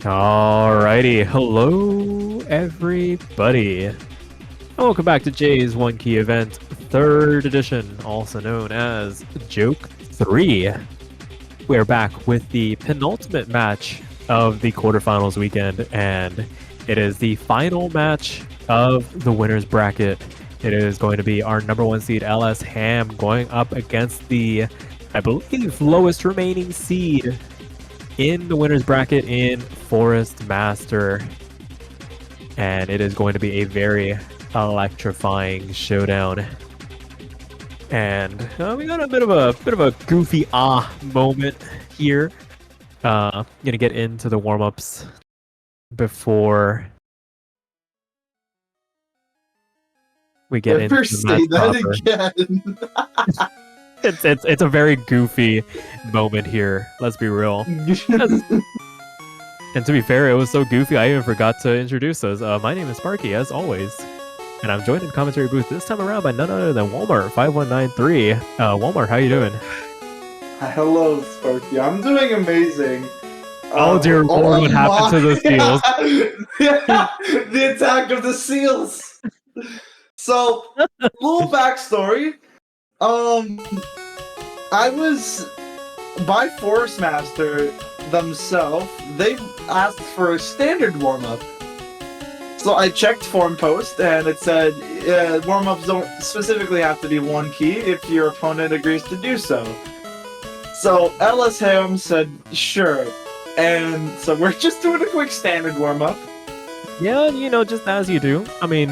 Alrighty, hello everybody. And welcome back to Jay's One Key event, 3rd edition, also known as JOKE3. We're back with the penultimate match of the quarterfinals weekend, and it is the final match of the winner's bracket. It is going to be our number 1 seed LS Ham going up against the, I believe, lowest remaining seed in the winner's bracket in ForestMastr, and it is going to be a very electrifying showdown. And we got a bit of a goofy moment here. Gonna get into the warm-ups before we get into the match proper. It's a very goofy moment here. Let's be real. And to be fair, it was so goofy I even forgot to introduce us. My name is Sparky, as always, and I'm joined in the commentary booth this time around by none other than Walmart5193. Walmart, how you doing? Hello, Sparky. I'm doing amazing. Oh dear Lord, what happened to the seals? The attack of the seals. So, little backstory. I was by ForestMastr themselves. They asked for a standard warm-up. So I checked form post and it said warm-ups don't specifically have to be 1 key if your opponent agrees to do so. So LS Ham said sure, and so we're just doing a quick standard warm-up. Yeah, you know, just as you do. I mean,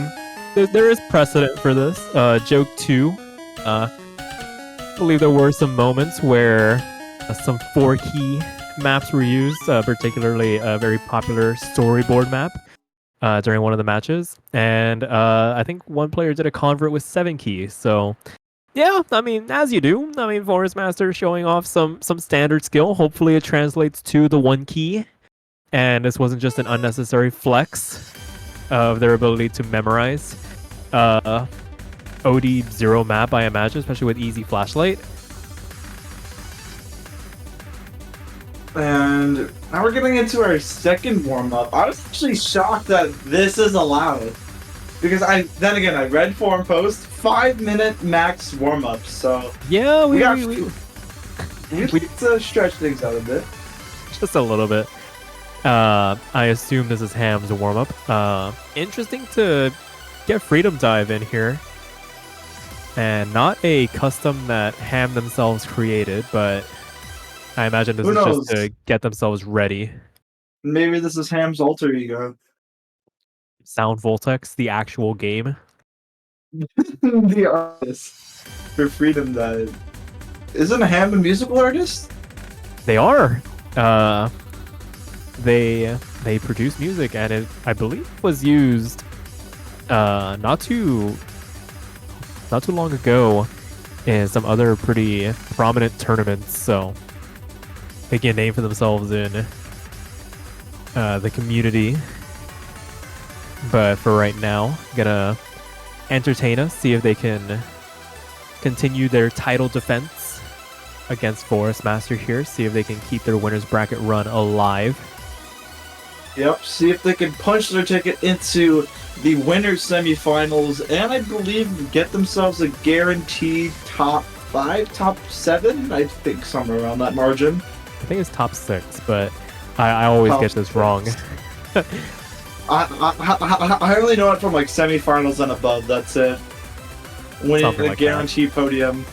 there is precedent for this. JOKE3. I believe there were some moments where some 4-key maps were used, particularly a very popular storyboard map during one of the matches. And I think one player did a convert with 7 keys. So, yeah, I mean, as you do. I mean, ForestMastr showing off some standard skill. Hopefully it translates to the 1 key. And this wasn't just an unnecessary flex of their ability to memorize OD0 map, I imagine, especially with easy flashlight. And now we're getting into our second warm-up. I was actually shocked that this is allowed. Because I read forum post, 5-minute max warm-up, so... Yeah, we need to stretch things out a bit. Just a little bit. I assume this is Ham's warm-up. Interesting to get Freedom Dive in here. And not a custom that Ham themselves created, but I imagine this is just to get themselves ready. Maybe this is Ham's alter ego. Sound Voltex, the actual game. The artist for Freedom Dive. Isn't Ham a musical artist? They are. They produce music, and it, I believe, was used not too long ago in some other pretty prominent tournaments, so making a name for themselves in the community. But for right now, gonna entertain us, see if they can continue their title defense against ForestMastr here, see if they can keep their winner's bracket run alive. Yep, see if they can punch their ticket into the winners semifinals, and I believe get themselves a guaranteed top 5, top 7, I think somewhere around that margin. I think it's top 6, but I always get this wrong. I only know it from like semifinals and above, that's it. Winning a guaranteed podium.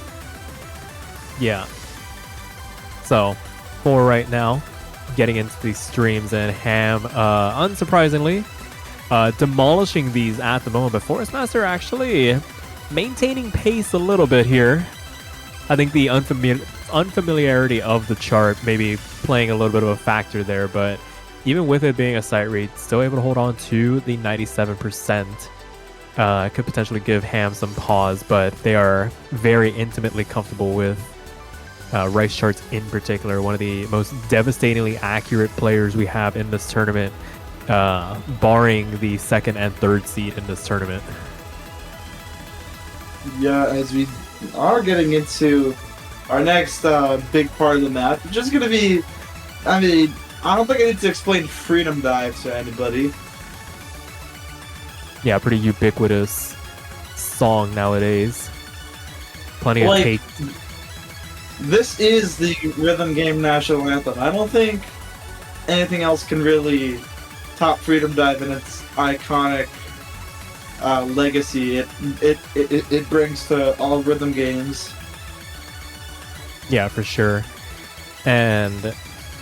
Yeah. So, for right now, getting into these streams, and Ham, unsurprisingly, demolishing these at the moment, but ForestMastr actually maintaining pace a little bit here. I think the unfamiliarity of the chart maybe playing a little bit of a factor there, but even with it being a sight read, still able to hold on to the 97%. Could potentially give Ham some pause, but they are very intimately comfortable with Rice charts in particular, one of the most devastatingly accurate players we have in this tournament, barring the 2nd and 3rd seed in this tournament. Yeah, as we are getting into our next big part of the map, which is going to be, I mean, I don't think I need to explain Freedom Dive to anybody. Yeah, pretty ubiquitous song nowadays. Plenty of Like, take. this is the rhythm game national anthem. I don't think anything else can really top Freedom Dive in its iconic legacy it brings to all rhythm games. Yeah, for sure. And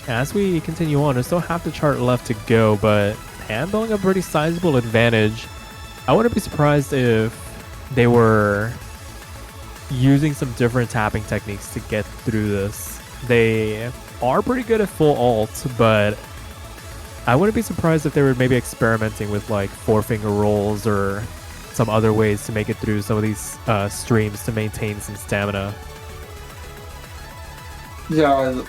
as we continue on, there's still half the chart left to go, but handling a pretty sizable advantage. I wouldn't be surprised if they were using some different tapping techniques to get through this. They are pretty good at full alt, but I wouldn't be surprised if they were maybe experimenting with like 4-finger rolls or some other ways to make it through some of these streams to maintain some stamina. Yeah,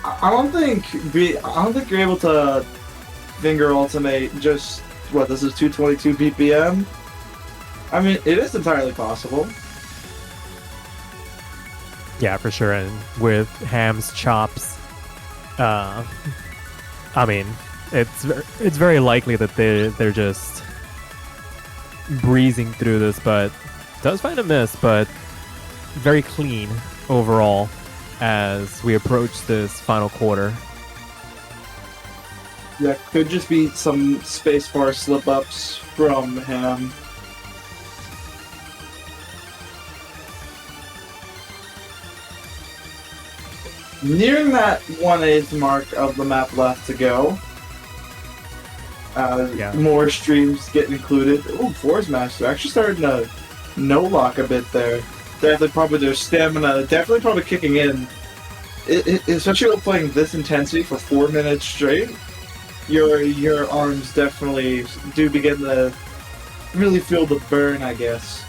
I don't think you're able to finger alternate just what this is 222 BPM. I mean, it is entirely possible. Yeah, for sure. And with Ham's chops, I mean, it's very likely that they're just breezing through this, but does find a miss, but very clean overall as we approach this final quarter. Yeah, could just be some spacebar slip-ups from him. Nearing that 1/8 mark of the map left to go. Yeah. More streams get included. Oh, ForestMastr actually starting to no-lock a bit there. Definitely probably their stamina, definitely probably kicking in. Especially with playing this intensity for 4 minutes straight, your arms definitely do begin to really feel the burn, I guess.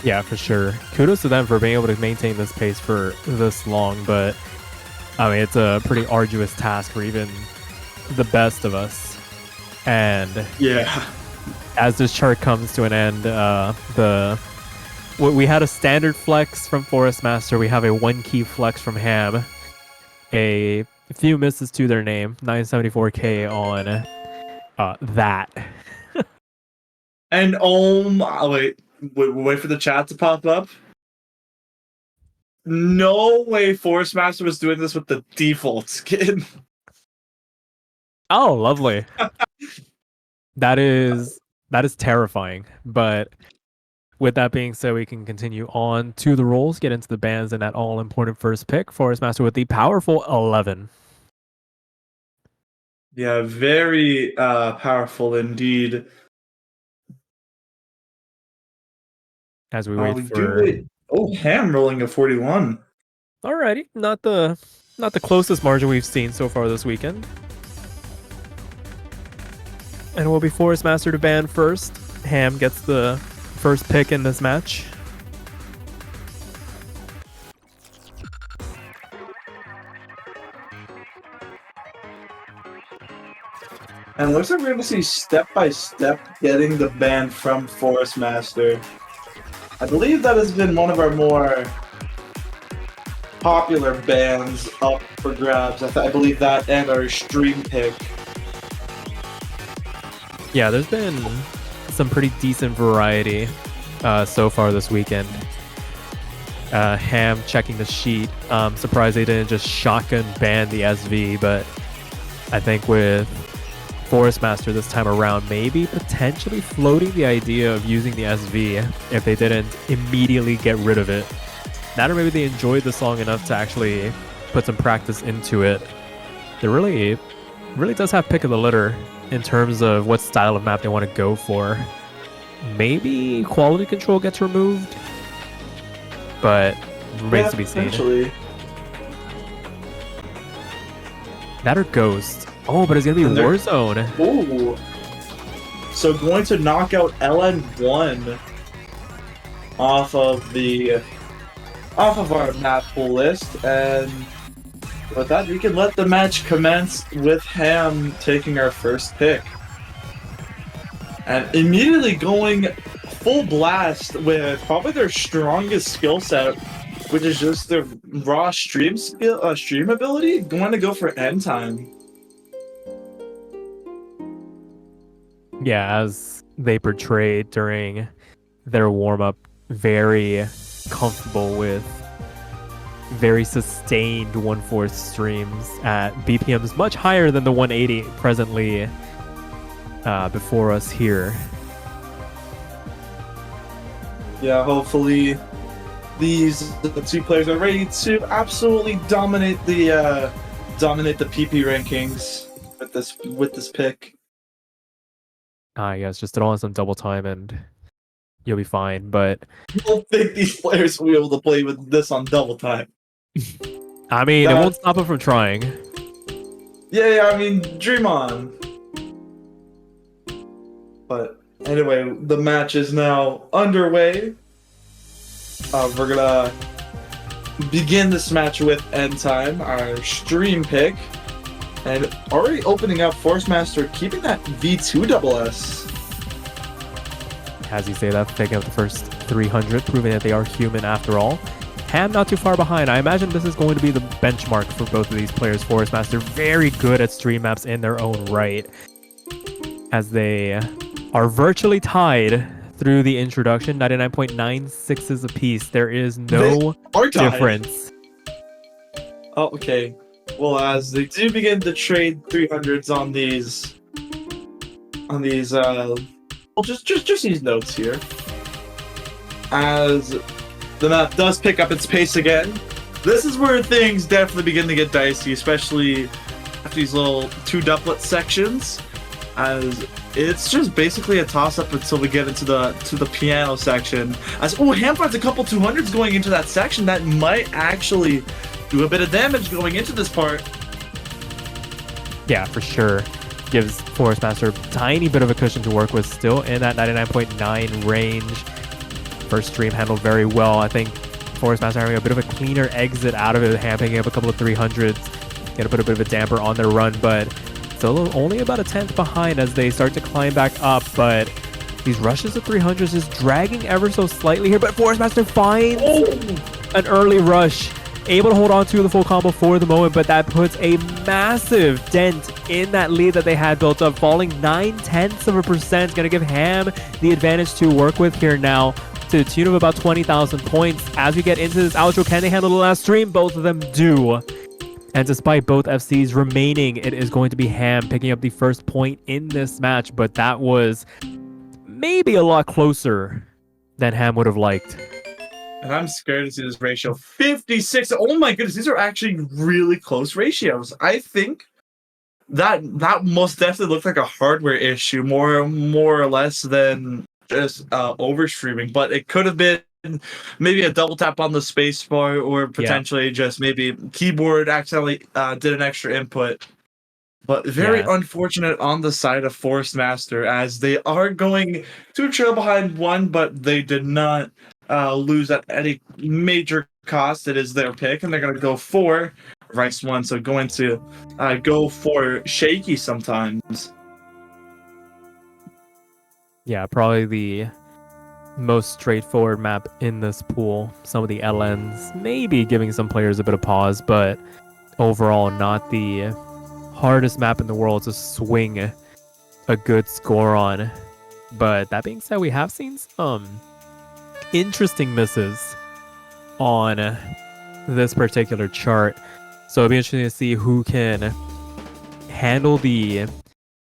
Yeah, for sure. Kudos to them for being able to maintain this pace for this long, but I mean, it's a pretty arduous task for even the best of us. And Yeah. as this chart comes to an end, we had a standard flex from ForestMastr. We have a 1-key flex from Ham. A few misses to their name. 974k on that. And wait for the chat to pop up. No way ForestMastr was doing this with the default skin. Oh, lovely. That is terrifying. But with that being said, we can continue on to the rolls, get into the bans, and that all-important first pick. ForestMastr with the powerful 11. Yeah, very powerful indeed. As we wait for... Oh, Ham rolling a 41. Alrighty, not the closest margin we've seen so far this weekend. And it will be ForestMastr to ban first. Ham gets the first pick in this match. And looks like we're going to see step by step getting the ban from ForestMastr. I believe that has been one of our more popular bans up for grabs. I believe that and our stream pick. Yeah, there's been some pretty decent variety so far this weekend. Ham checking the sheet. Surprised they didn't just shotgun ban the SV, but I think with ForestMastr this time around, maybe potentially floating the idea of using the SV if they didn't immediately get rid of it. That, or maybe they enjoyed the song enough to actually put some practice into it. It really does have pick of the litter in terms of what style of map they want to go for. Maybe quality control gets removed, but remains to be seen. That or Ghost. Oh, but it's gonna be Warzone. Ooh. So going to knock out LN1 off of our map pool list, and with that we can let the match commence with Ham taking our first pick. And immediately going full blast with probably their strongest skill set which is just the raw stream skill, stream ability, going to go for end time. Yeah, as they portrayed during their warm-up, very comfortable with very sustained 1/4 streams at BPMs much higher than the 180 presently before us here. Yeah, hopefully the two players are ready to absolutely dominate the PP rankings with this pick. Yes, just throw on some double time and you'll be fine. But I don't think these players will be able to play with this on double time. I mean, it won't stop them from trying. Yeah, I mean, dream on. But anyway, the match is now underway. We're gonna begin this match with end time, our stream pick, and already opening up ForestMastr, keeping that V2 double S. As you say that, taking up the first 300, proving that they are human after all. Ham not too far behind. I imagine this is going to be the benchmark for both of these players. ForestMastr very good at stream maps in their own right, as they are virtually tied through the introduction, 99.96s apiece. There is no difference. Oh, okay. Well, as they do begin to trade 300s on these, well, just these notes here. As the map does pick up its pace again, this is where things definitely begin to get dicey, especially after these little 2 doublet sections, as it's just basically a toss-up until we get into the piano section. As Ham finds a couple 200s going into that section that might actually do a bit of damage going into this part. Yeah, for sure. Gives ForestMastr a tiny bit of a cushion to work with, still in that 99.9 range. First stream handled very well. I think ForestMastr having a bit of a cleaner exit out of it, Ham picking up a couple of 300s, gonna put a bit of a damper on their run, but still only about a 10th behind as they start to climb back up. But these rushes of 300s is dragging ever so slightly here, but ForestMastr finds an early rush, able to hold on to the full combo for the moment, but that puts a massive dent in that lead that they had built up, falling 0.9%. Gonna give Ham the advantage to work with here now, to the tune of about 20,000 points. As we get into this outro, can they handle the last stream? Both of them do. And despite both FCs remaining, it is going to be Ham picking up the first point in this match, but that was maybe a lot closer than Ham would have liked. And I'm scared to see this ratio. 56. Oh my goodness, these are actually really close ratios. I think that most definitely looked like a hardware issue, more or less than just overstreaming. But it could have been maybe a double tap on the spacebar, or potentially just maybe keyboard accidentally did an extra input. But very unfortunate on the side of ForestMastr, as they are going to trail behind 1, but they did not lose at any major cost. It is their pick, and they're going to go for Rice 1, so going to go for Shaky sometimes. Yeah, probably the most straightforward map in this pool. Some of the LNs maybe giving some players a bit of pause, but overall not the hardest map in the world to swing a good score on. But that being said, we have seen some interesting misses on this particular chart, so it'll be interesting to see who can handle the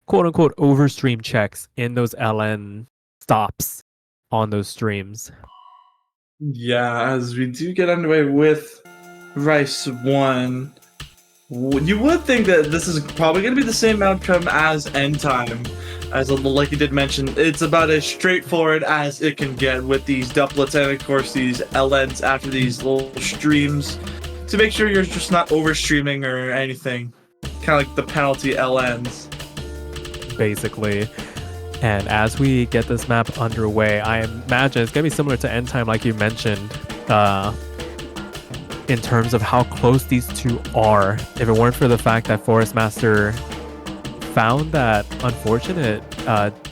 quote-unquote overstream checks in those LN stops on those streams. Yeah, as we do get underway with Rice 1, you would think that this is probably going to be the same outcome as End Time. As like you did mention, it's about as straightforward as it can get with these doublets and of course these LNs after these little streams, to make sure you're just not overstreaming or anything. Kind of like the penalty LNs. Basically. And as we get this map underway, I imagine it's going to be similar to End Time, like you mentioned, in terms of how close these two are. If it weren't for the fact that ForestMastr found that unfortunate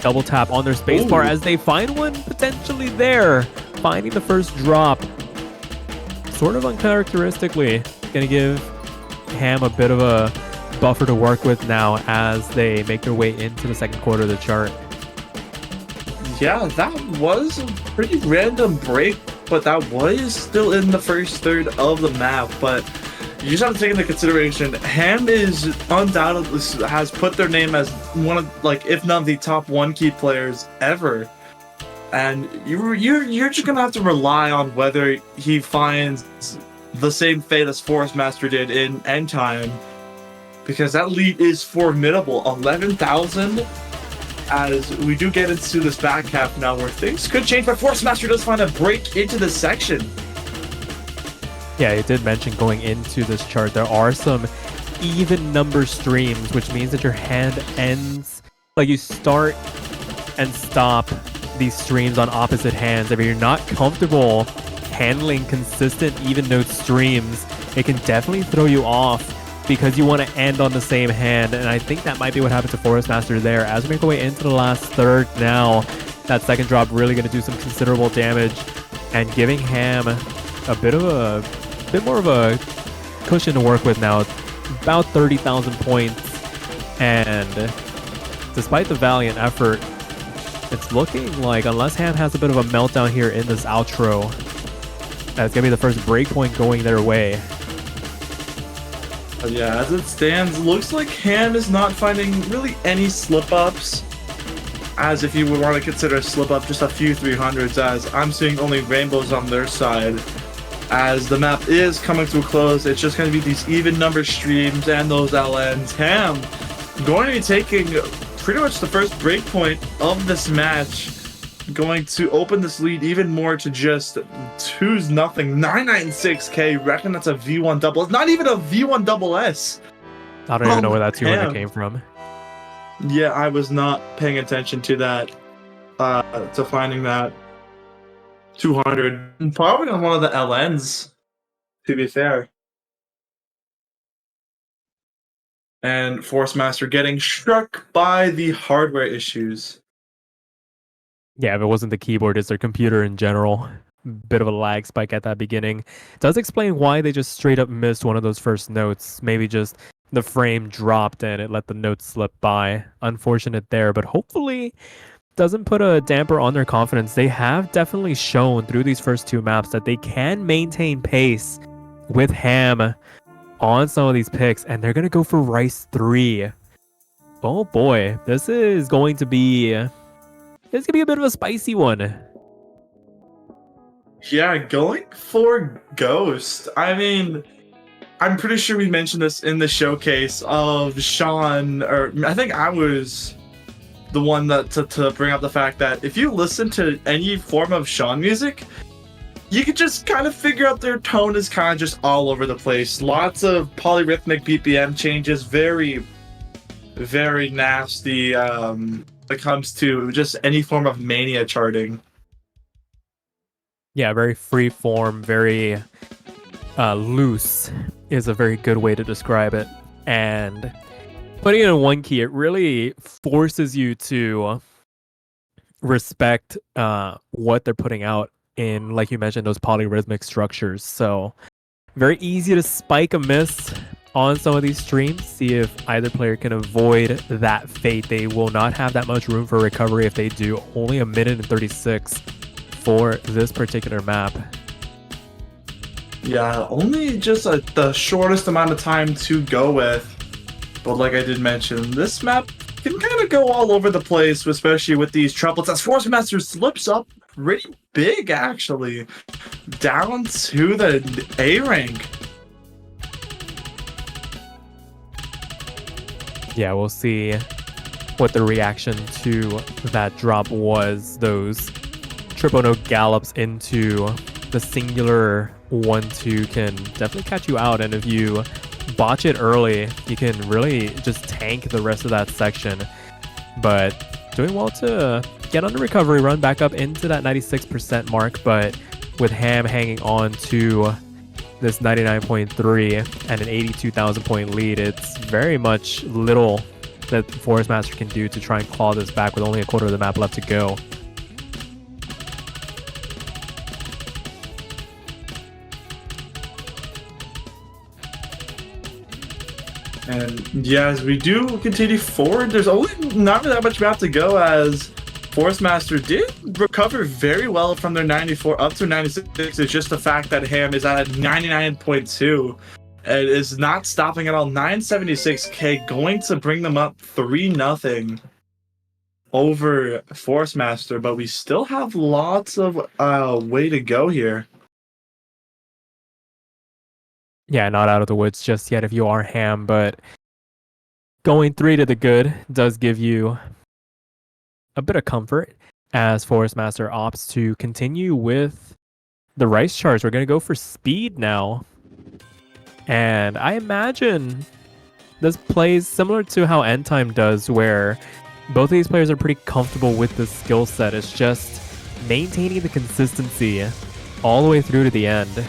double tap on their spacebar, as they find one potentially there, finding the first drop. sort of uncharacteristically going to give Ham a bit of a buffer to work with now as they make their way into the second quarter of the chart. Yeah, that was a pretty random break, but that was still in the first third of the map. But you just have to take into consideration, Ham is undoubtedly has put their name as one of, like, if not the top 1 key players ever. And you're just gonna have to rely on whether he finds the same fate as ForestMastr did in End Time, because that lead is formidable. 11,000. As we do get into this back half now where things could change, but ForestMastr does find a break into this section. Yeah, it did mention going into this chart, there are some even number streams, which means that your hand ends, like you start and stop these streams on opposite hands. If you're not comfortable handling consistent even note streams, it can definitely throw you off because you want to end on the same hand. And I think that might be what happened to ForestMastr there. As we make our way into the last third now, that second drop really going to do some considerable damage and giving Ham a bit more of a cushion to work with now. About 30,000 points. And despite the valiant effort, it's looking like, unless Ham has a bit of a meltdown here in this outro, that's going to be the first breakpoint going their way. Yeah, as it stands, looks like Ham is not finding really any slip-ups. As if you would want to consider a slip-up just a few 300s, as I'm seeing only rainbows on their side. As the map is coming to a close, it's just going to be these even number streams and those LNs. Ham going to be taking pretty much the first breakpoint of this match, going to open this lead even more to just 2-0, 996k. Reckon that's a V1 double. It's not even a V1 double S. I don't even know where that 200 came from. Yeah, I was not paying attention to that, to finding that 200. Probably on one of the LNs, to be fair. And ForestMastr getting struck by the hardware issues. Yeah, if it wasn't the keyboard, it's their computer in general. Bit of a lag spike at that beginning. It does explain why they just straight up missed one of those first notes. Maybe just the frame dropped and it let the notes slip by. Unfortunate there, but hopefully doesn't put a damper on their confidence. They have definitely shown through these first 2 maps that they can maintain pace with Ham on some of these picks, and they're going to go for Rice 3. Oh boy, this is going to be... It's going to be a bit of a spicy one. Yeah, going for Ghost. I mean, I'm pretty sure we mentioned this in the showcase of Sean, or I think I was the one that to bring up the fact that if you listen to any form of Sean music, you can just kind of figure out their tone is kind of just all over the place. Lots of polyrhythmic BPM changes, very, very nasty when it comes to just any form of mania charting. Yeah, very free form, very loose is a very good way to describe it. And putting it in one key, it really forces you to respect what they're putting out in, like you mentioned, those polyrhythmic structures. So very easy to spike a miss on some of these streams. See if either player can avoid that fate. They will not have that much room for recovery if they do. Only 1 minute and 36 for this particular map. Yeah, only just the shortest amount of time to go with. But like I did mention, this map can kind of go all over the place, especially with these triplets. As ForestMastr slips up pretty big, actually, down to the A rank. Yeah, we'll see what the reaction to that drop was. Those triple note gallops into the singular 1-2 can definitely catch you out, and if you botch it early, you can really just tank the rest of that section. But doing well to get on the recovery run back up into that 96% mark, but with Ham hanging on to this 99.3 and an 82,000 point lead, it's very much little that ForestMastr can do to try and claw this back with only a quarter of the map left to go. And yeah, as we do continue forward, there's only not that much map to go, as ForestMastr did recover very well from their 94 up to 96. It's just the fact that Ham is at 99.2 and is not stopping at all. 976k going to bring them up 3-0 over ForestMastr, but we still have lots of way to go here. Yeah, not out of the woods just yet if you are Ham, but going 3 to the good does give you a bit of comfort as ForestMastr opts to continue with the rice charge. We're going to go for speed now. And I imagine this plays similar to how End Time does, where both of these players are pretty comfortable with the skill set. It's just maintaining the consistency all the way through to the end.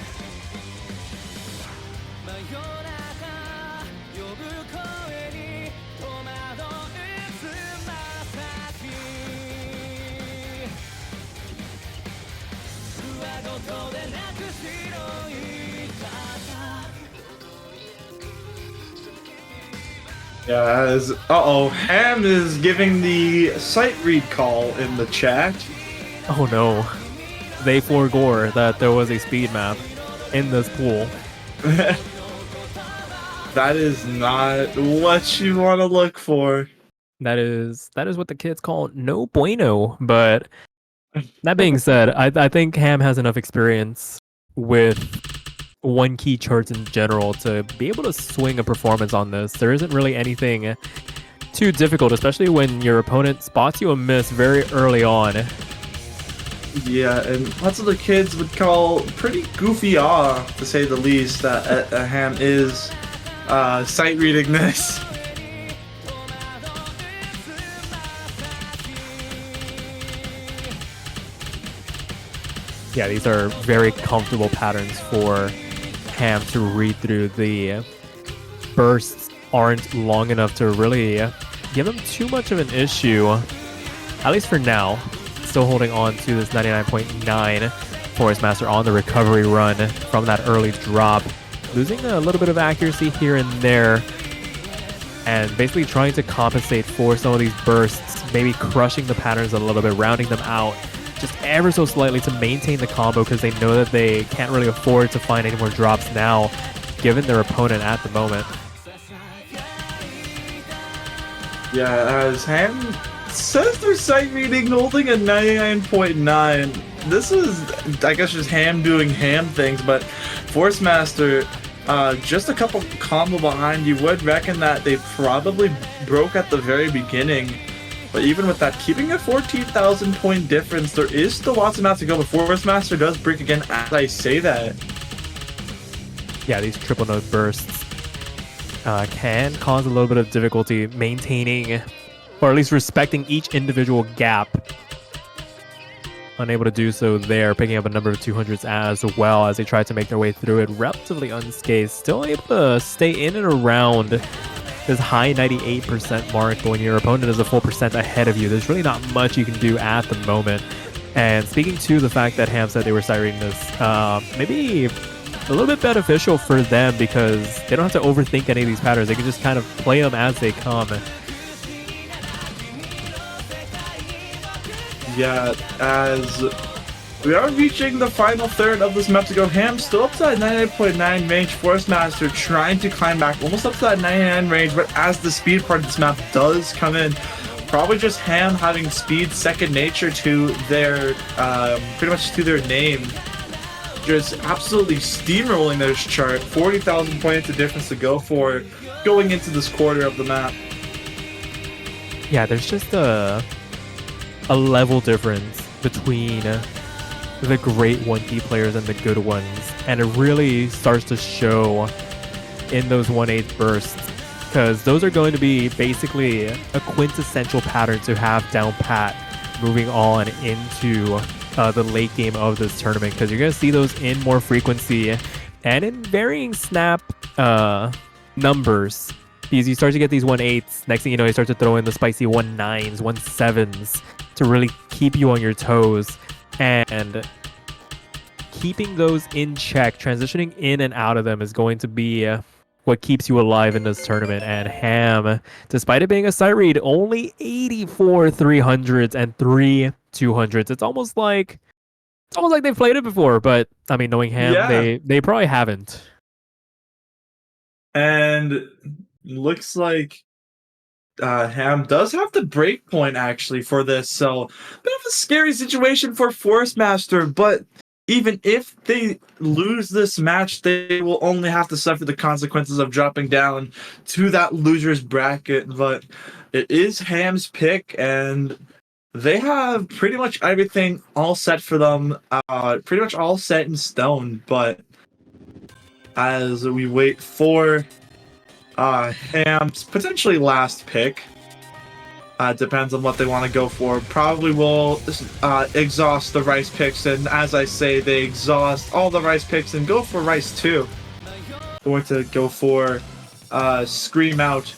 Yeah, as Ham is giving the sight read call in the chat. Oh no. They forgore that there was a speed map in this pool. That is not what you want to look for. That is what the kids call no bueno. But that being said, I think Ham has enough experience with one key charts in general to be able to swing a performance on this. There isn't really anything too difficult, especially when your opponent spots you a miss very early on. Yeah, and lots of the kids would call pretty goofy to say the least, that Ham is sight reading this. Yeah, these are very comfortable patterns for Ham to read through. The bursts aren't long enough to really give him too much of an issue, at least for now. Still holding on to this 99.9 ForestMastr on the recovery run from that early drop, losing a little bit of accuracy here and there, and basically trying to compensate for some of these bursts, maybe crushing the patterns a little bit, rounding them out just ever so slightly to maintain the combo, because they know that they can't really afford to find any more drops now, given their opponent at the moment. Yeah, as Ham says they're sight reading, holding a 99.9. This is, I guess, just Ham doing Ham things, but ForestMastr, just a couple combo behind. You would reckon that they probably broke at the very beginning. But even with that, keeping a 14,000 point difference, there is still lots of maps to go. But ForestMastr does break again as I say that. Yeah, these triple node bursts can cause a little bit of difficulty maintaining, or at least respecting, each individual gap. Unable to do so there, picking up a number of 200s as well as they try to make their way through it relatively unscathed. Still able to stay in and around this high 98% mark, but when your opponent is a full percent ahead of you, there's really not much you can do at the moment. And speaking to the fact that Ham said they were sight reading this, maybe a little bit beneficial for them, because they don't have to overthink any of these patterns. They can just kind of play them as they come. Yeah, as we are reaching the final third of this map to go. Ham still up to that 99.9 range. ForestMastr trying to climb back almost up to that 99 range, but as the speed part of this map does come in, probably just Ham having speed second nature to their, pretty much to their name. Just absolutely steamrolling this chart. 40,000 points of difference to go for going into this quarter of the map. Yeah, there's just a level difference between the great 1P players and the good ones, and it really starts to show in those 1/8 bursts, because those are going to be basically a quintessential pattern to have down pat moving on into the late game of this tournament, because you're going to see those in more frequency and in varying snap numbers, because you start to get these 1/8s. Next thing you know, you start to throw in the spicy 1/9s, 1/7s to really keep you on your toes. And keeping those in check, transitioning in and out of them, is going to be what keeps you alive in this tournament. And Ham, despite it being a sight read, only 84 300s and 3 200s. It's almost like they've played it before, but I mean, knowing Ham, Yeah. they probably haven't. And looks like Ham does have the break point actually for this, so bit of a scary situation for ForestMastr, but even if they lose this match, they will only have to suffer the consequences of dropping down to that loser's bracket. But it is Ham's pick, and they have pretty much everything all set for them, pretty much all set in stone. But as we wait for Ham's potentially last pick, depends on what they want to go for. Probably will exhaust the rice picks, and as I say, they exhaust all the rice picks and go for rice 2. Going to go for Scream Out.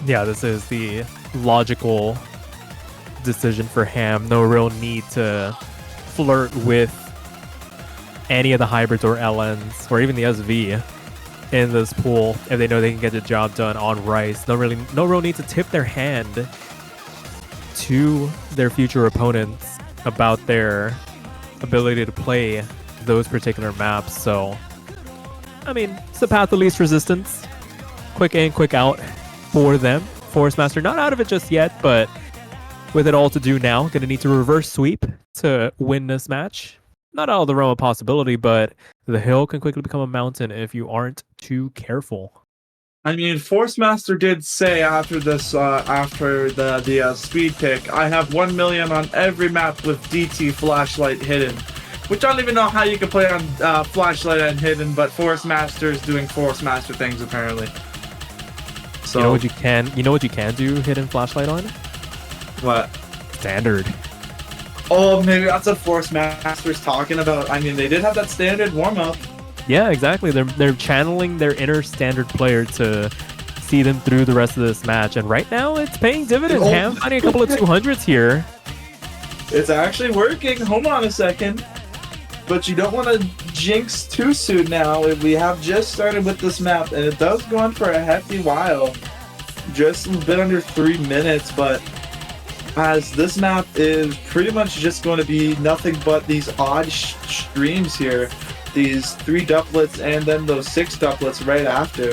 Yeah, this is the logical decision for Ham. No real need to flirt with any of the hybrids or LNs or even the SV in this pool if they know they can get the job done on rice. No real need to tip their hand to their future opponents about their ability to play those particular maps. So, I mean, it's the path of least resistance. Quick in, quick out for them. ForestMastr not out of it just yet, but with it all to do now, gonna need to reverse sweep to win this match. Not out of the realm of possibility, but the hill can quickly become a mountain if you aren't too careful. I mean, ForestMastr did say after this, after the speed pick, I have 1 million on every map with DT flashlight hidden. Which I don't even know how you can play on flashlight and hidden, but ForestMastr is doing ForestMastr things apparently. So you know what you can do hidden flashlight on? What? Standard. Oh, maybe that's what ForestMastr's talking about. I mean, they did have that standard warm-up. Yeah, exactly. They're channeling their inner standard player to see them through the rest of this match, and right now it's paying dividends. Oh. Ham finding a couple of 200s here. It's actually working. Hold on a second. But you don't want to jinx too soon now. We have just started with this map, and it does go on for a hefty while. Just a bit under 3 minutes, but as this map is pretty much just going to be nothing but these odd streams here. These 3 doublets and then those 6 doublets right after.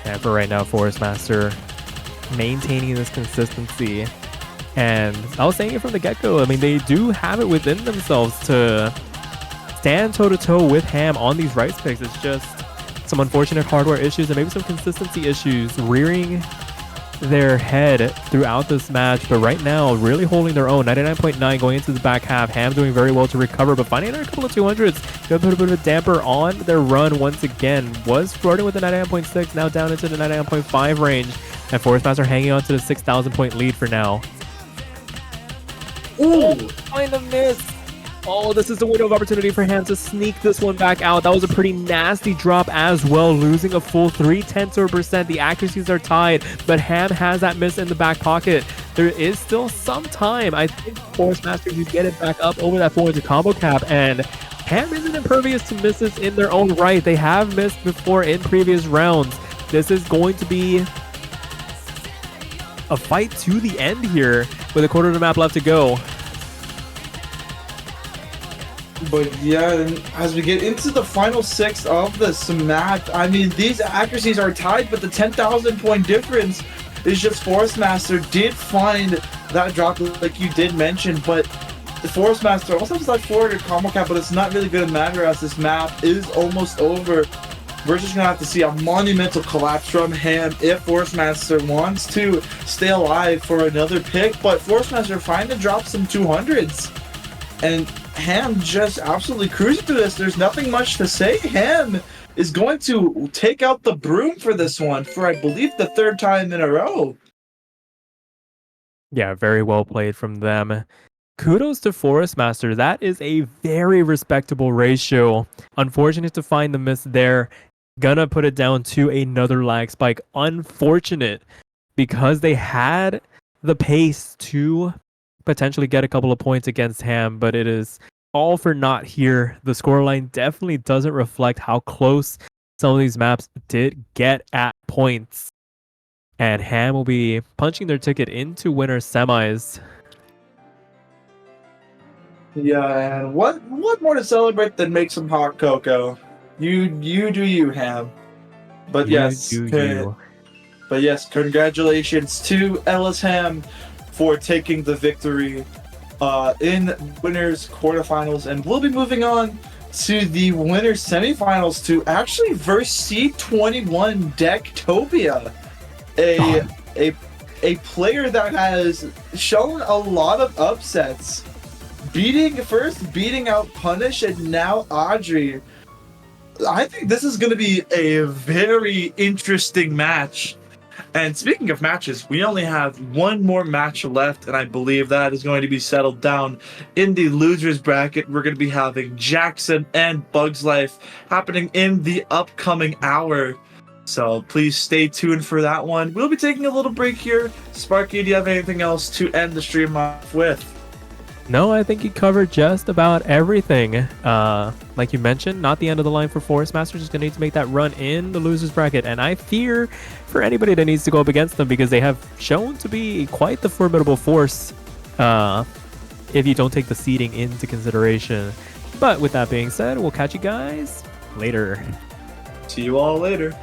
And for right now, ForestMastr maintaining this consistency. And I was saying it from the get-go, I mean, they do have it within themselves to stand toe-to-toe with Ham on these rice picks. It's just some unfortunate hardware issues and maybe some consistency issues rearing their head throughout this match. But right now, really holding their own. 99.9 going into the back half. Ham doing very well to recover, but finding another couple of 200s. Gonna put a bit of a damper on their run once again. Was flirting with the 99.6, now down into the 99.5 range. And ForestMastr hanging on to the 6,000 point lead for now. Ooh! Find a miss. Oh, this is the window of opportunity for Ham to sneak this one back out. That was a pretty nasty drop as well, losing a full 0.3%. The accuracies are tied, but Ham has that miss in the back pocket. There is still some time. I think ForestMastr can get it back up over that 400 combo cap, and Ham isn't impervious to misses in their own right. They have missed before in previous rounds. This is going to be a fight to the end here with a quarter of the map left to go. But yeah, and as we get into the final 6 of this match, I mean, these accuracies are tied, but the 10,000 point difference is just ForestMastr did find that drop like you did mention, but the ForestMastr also has that 400 combo cap, but it's not really going to matter as this map is almost over. We're just going to have to see a monumental collapse from Ham if ForestMastr wants to stay alive for another pick, but ForestMastr find to drop some 200s. And Ham just absolutely cruising through this. There's nothing much to say. Ham is going to take out the broom for this one for, I believe, the 3rd time in a row. Yeah, very well played from them. Kudos to ForestMastr. That is a very respectable ratio. Unfortunate to find the miss there. Gonna put it down to another lag spike. Unfortunate because they had the pace to potentially get a couple of points against Ham, but it is all for naught here. The scoreline definitely doesn't reflect how close some of these maps did get at points. And Ham will be punching their ticket into winner semis. Yeah, and what more to celebrate than make some hot cocoa? You do you, Ham. But yes, congratulations to Ellis Ham for taking the victory in winners quarterfinals, and we'll be moving on to the winners semifinals to actually verse C21 Decktopia, a player that has shown a lot of upsets, beating out Punish and now Audrey. I think this is going to be a very interesting match. And speaking of matches, we only have one more match left, and I believe that is going to be settled down in the losers bracket. We're going to be having Jackson and Bugs Life happening in the upcoming hour. So please stay tuned for that one. We'll be taking a little break here. Sparky, do you have anything else to end the stream off with? No, I think you covered just about everything. Like you mentioned, not the end of the line for ForestMastr. Just going to need to make that run in the losers bracket. And I fear for anybody that needs to go up against them, because they have shown to be quite the formidable force if you don't take the seeding into consideration. But with that being said, we'll catch you guys later. See you all later.